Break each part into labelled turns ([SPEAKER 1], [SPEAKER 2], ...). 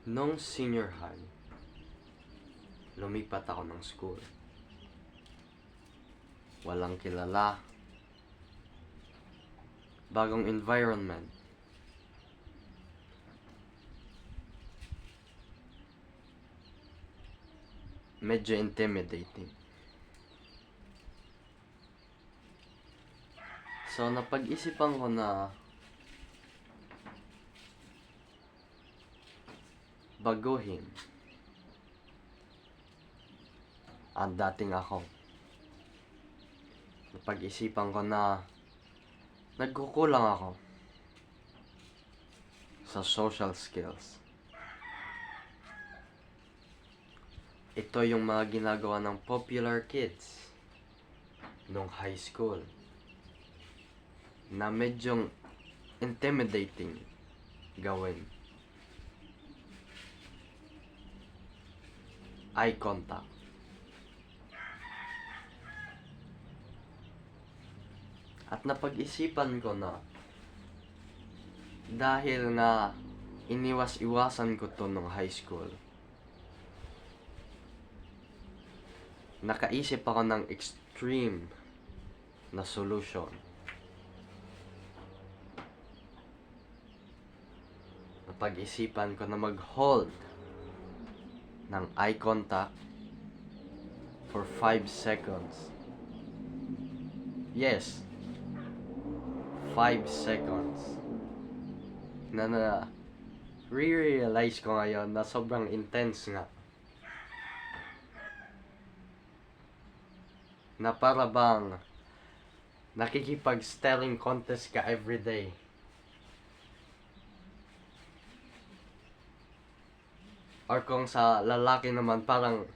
[SPEAKER 1] Nung senior high, lumipat ako ng school. Walang kilala. Bagong environment. Medyo intimidating. So, napag-isipan ko na baguhin ang dating ako. Napag-isipan ko na nagkukulang ako sa social skills. Ito yung mga ginagawa ng popular kids nung high school na medyong intimidating gawin. Eye contact. At napag-isipan ko na dahil nga iniwas-iwasan ko to nung high school, nakaisip ako ng extreme na solution. Napag-isipan ko na mag-hold ng eye contact for 5 seconds. Yes, 5 seconds. Na re-realize ko ngayon na sobrang intense nga. Na para bang nakikipag-staring contest ka everyday. Or kung sa lalaki naman, parang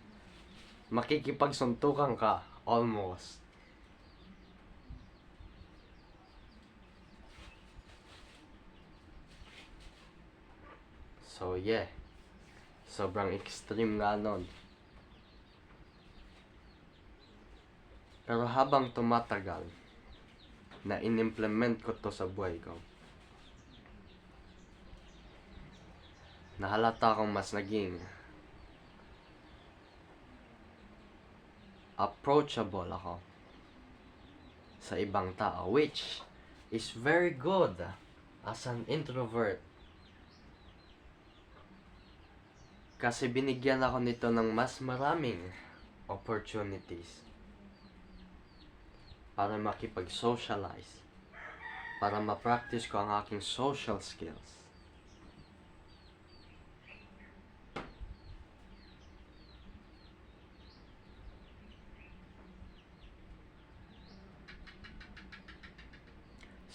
[SPEAKER 1] makikipagsuntukan ka almost. So yeah, sobrang extreme nga nun. Pero habang tumatagal, na in-implement ko to sa buhay ko, nahalata akong mas naging approachable ako sa ibang tao, which is very good as an introvert. Kasi binigyan ako nito ng mas maraming opportunities para makipag-socialize, para ma-practice ko ang aking social skills.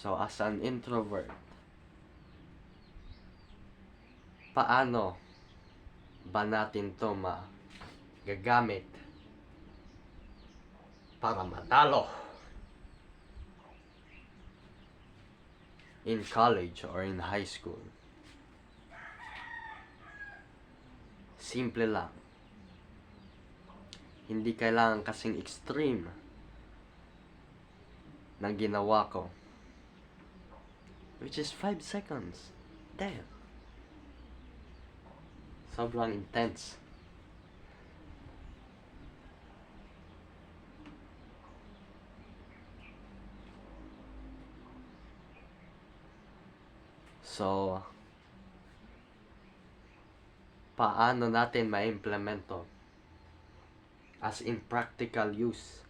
[SPEAKER 1] So, as an introvert, paano ba natin to magagamit para matalo in college or in high school? Simple lang. Hindi kailangan kasing extreme ng ginawa ko, which is 5 seconds. Damn. Sobrang intense. So, paano natin ma-implement to as in practical use?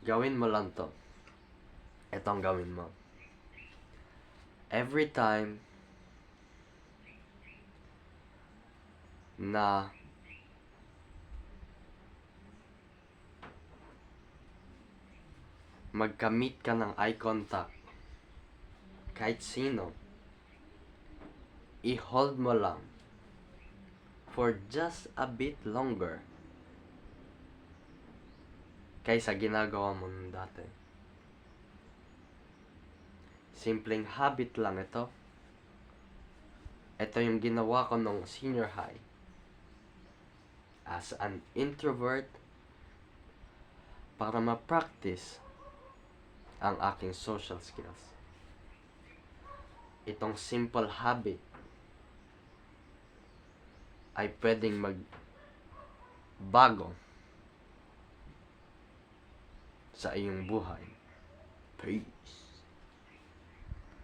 [SPEAKER 1] Gawin mo lang to. Itong gawin mo. Every time na magkamit ka ng eye contact, kahit sino, i-hold mo lang for just a bit longer kaysa ginagawa mo nung dati. Simpleng habit lang ito. Ito yung ginawa ko nung senior high. As an introvert, para ma-practice ang aking social skills. Itong simple habit ay pwedeng magbago sa iyong buhay. Peace.